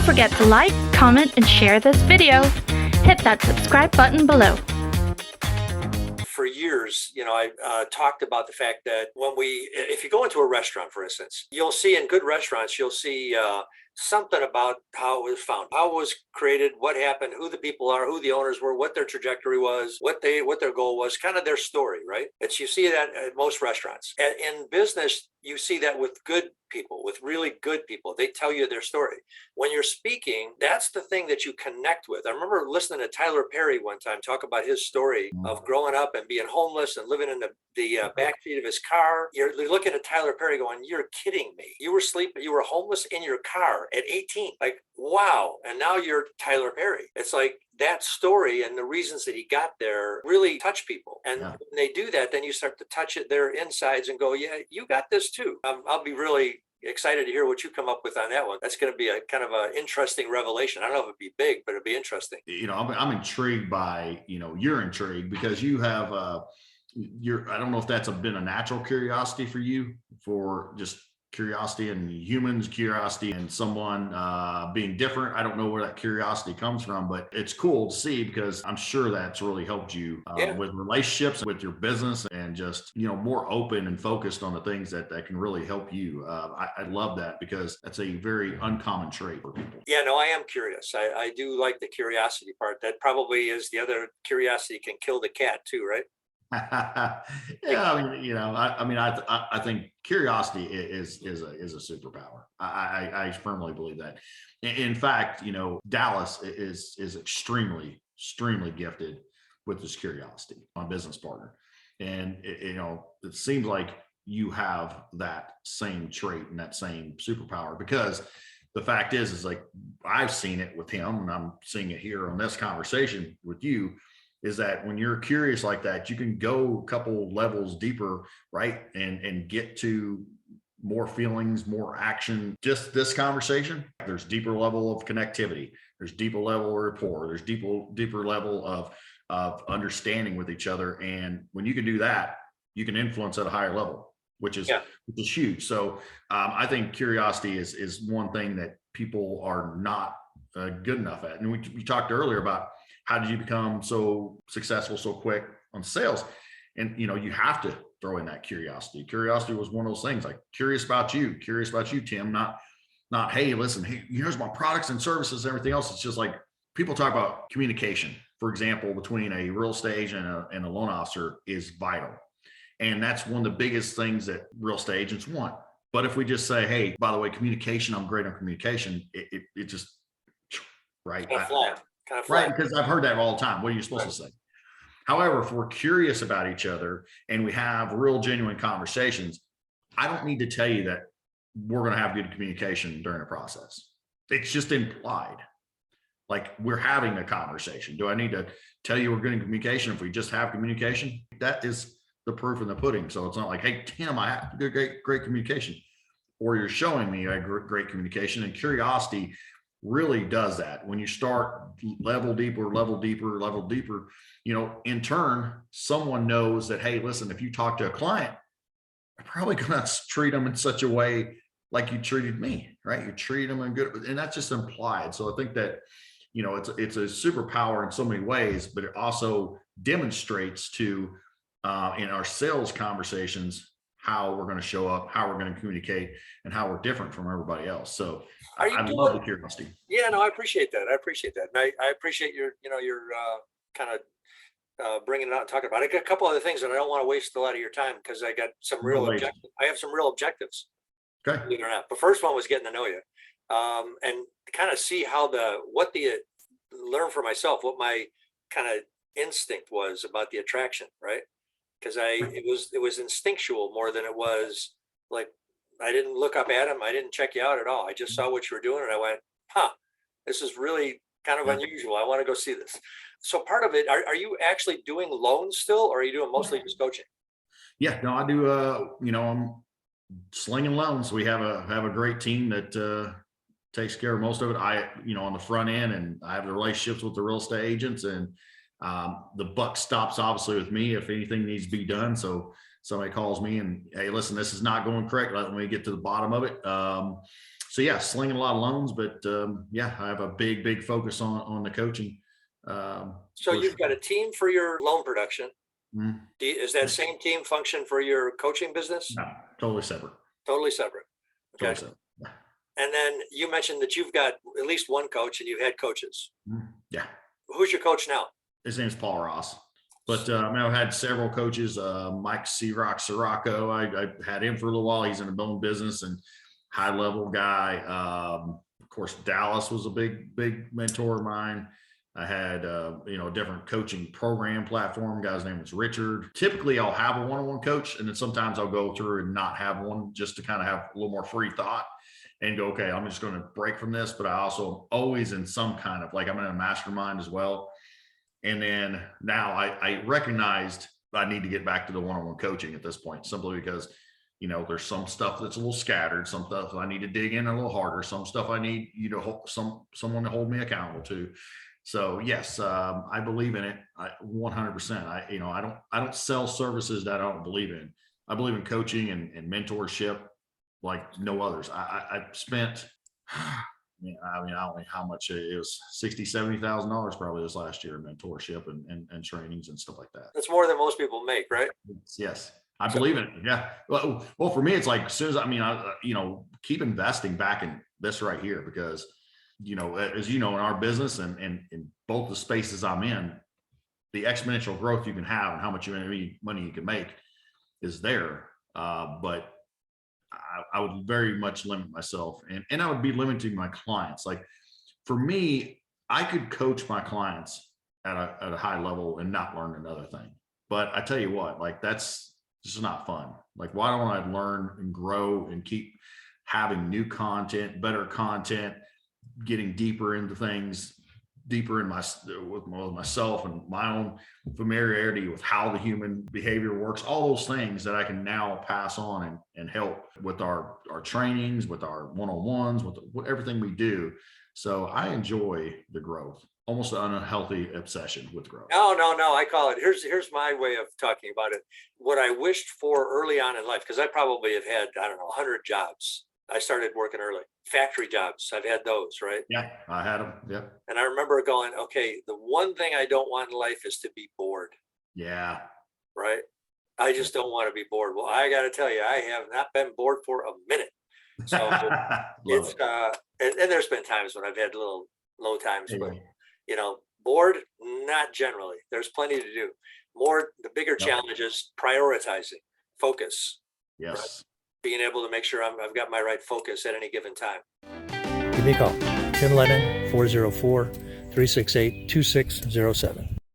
Don't forget to like, comment, and share this video. Hit that subscribe button below. For years, I talked about the fact that if you go into a restaurant, for instance, you'll see in good restaurants, you'll see something about how it was found, how it was created, what happened, who the people are, who the owners were, what their trajectory was, what their goal was, kind of their story, right? You see that at most restaurants. In business, you see that with good people, with really good people. They tell you their story. When you're speaking, that's the thing that you connect with. I remember listening to Tyler Perry one time talk about his story of growing up and being homeless and living in the backseat of his car. You're looking at Tyler Perry going, "You're kidding me. You were homeless in your car at 18. Like, wow." And now you're Tyler Perry. It's like that story and the reasons that he got there really touch people. And when they do that, then you start to touch their insides and go, "Yeah, you got this too." I'll be really excited to hear what you come up with on that one. That's going to be a kind of an interesting revelation. I don't know if it'd be big, but it'd be interesting. I'm intrigued by, you're intrigued because you have, I don't know if that's been a natural curiosity for you, for just curiosity in humans, curiosity in someone being different. I don't know where that curiosity comes from, but it's cool to see because I'm sure that's really helped you with relationships, with your business, and just, more open and focused on the things that can really help you. I love that because that's a very uncommon trait for people. Yeah, no, I am curious. I do like the curiosity part. That probably is the other curiosity can kill the cat too, right? Yeah, I think curiosity is a superpower. I firmly believe that. In fact, Dallas is extremely gifted with this curiosity, my business partner, and it seems like you have that same trait and that same superpower, because the fact is like I've seen it with him and I'm seeing it here on this conversation with you, is that when you're curious like that, you can go a couple levels deeper, right? And get to more feelings, more action. Just this conversation, there's deeper level of connectivity. There's deeper level of rapport. There's deeper level of understanding with each other. And when you can do that, you can influence at a higher level, which is huge. So I think curiosity is one thing that people are not good enough at. And we talked earlier about how did you become so successful so quick on sales? And, you have to throw in that curiosity. Curiosity was one of those things, like curious about you, Tim, not, hey, listen, hey, here's my products and services and everything else. It's just like people talk about communication, for example, between a real estate agent and a loan officer is vital. And that's one of the biggest things that real estate agents want. But if we just say, hey, by the way, communication, I'm great on communication, it just, right. Right, because I've heard that all the time. What are you supposed to say? However, if we're curious about each other and we have real genuine conversations, I don't need to tell you that we're going to have good communication during the process. It's just implied. Like we're having a conversation. Do I need to tell you we're good in communication if we just have communication? That is the proof in the pudding. So it's not like, hey, Tim, I have great communication, or you're showing me a great communication. And curiosity really does that. When you start level deeper, in turn, someone knows that, hey, listen, if you talk to a client, I'm probably going to treat them in such a way like you treated me, right? You treat them in good, and that's just implied. So I think that, it's a superpower in so many ways, but it also demonstrates to, in our sales conversations, how we're going to show up, how we're going to communicate, and how we're different from everybody else. So I love the curiosity. Yeah, no, I appreciate that. And I appreciate your kind of bringing it out and talking about it. I got a couple other things, and I don't want to waste a lot of your time because I got some real objectives. I have some real objectives. Okay. Believe it or not. The first one was getting to know you, and kind of see learn for myself what my kind of instinct was about the attraction, right? Because it was instinctual more than it was like, I didn't look up at him. I didn't check you out at all. I just saw what you were doing and I went, this is really kind of unusual. I want to go see this. So part of it, are you actually doing loans still, or are you doing mostly just coaching? Yeah, no, I do. I'm slinging loans. We have a great team that takes care of most of it. On the front end, and I have the relationships with the real estate agents, and the buck stops obviously with me if anything needs to be done. So somebody calls me and, hey, listen, this is not going correct. Let me get to the bottom of it. so yeah, slinging a lot of loans, but yeah, I have a big focus on the coaching. So you've got a team for your loan production. Mhm. Is that same team function for your coaching business? No, totally separate. Totally separate. Okay. Totally separate. Yeah. And then you mentioned that you've got at least one coach and you've had coaches. Yeah. Who's your coach now? His name's Paul Ross. But I mean, I've had several coaches. Mike Sirocco, I had him for a little while. He's in the bone business and high level guy. Of course, Dallas was a big mentor of mine. I had a different coaching program platform. Guy's name was Richard. Typically, I'll have a one-on-one coach, and then sometimes I'll go through and not have one, just to kind of have a little more free thought and go, okay, I'm just going to break from this. But I also always in some kind of, like, I'm in a mastermind as well. And then now I recognized I need to get back to the one-on-one coaching at this point, simply because, there's some stuff that's a little scattered, some stuff I need to dig in a little harder, some stuff I need, someone to hold me accountable to. So yes, I believe in it. 100%. I don't sell services that I don't believe in. I believe in coaching and mentorship like no others. I spent, I don't know how much it was, $60,000-$70,000 probably this last year in mentorship and trainings and stuff like that. That's more than most people make, right? Yes. I believe in it. Yeah. Well, for me, it's like, as soon as I keep investing back in this right here, because, as in our business and in both the spaces I'm in, the exponential growth you can have and how much money you can make is there. But I would very much limit myself, and I would be limiting my clients. Like, for me, I could coach my clients at a high level and not learn another thing. But I tell you what, like, that's just not fun. Like, why don't I learn and grow and keep having new content, better content, getting deeper into things, deeper in with myself and my own familiarity with how the human behavior works, all those things that I can now pass on and help with our trainings, with our one-on-ones, with everything we do. So I enjoy the growth, almost an unhealthy obsession with growth. No. I call it, here's my way of talking about it. What I wished for early on in life, because I probably have had, 100 jobs. I started working early. Factory jobs, I've had those, right? Yeah, I had them. Yeah. And I remember going, okay, the one thing I don't want in life is to be bored. Yeah. Right? I just don't want to be bored. Well, I got to tell you, I have not been bored for a minute. So it's and there's been times when I've had little low times, but bored, not generally. There's plenty to do. The bigger challenge is prioritizing, focus. Yes. Right? Being able to make sure I've got my right focus at any given time. Give me a call, Tim Lennon, 404-368-2607.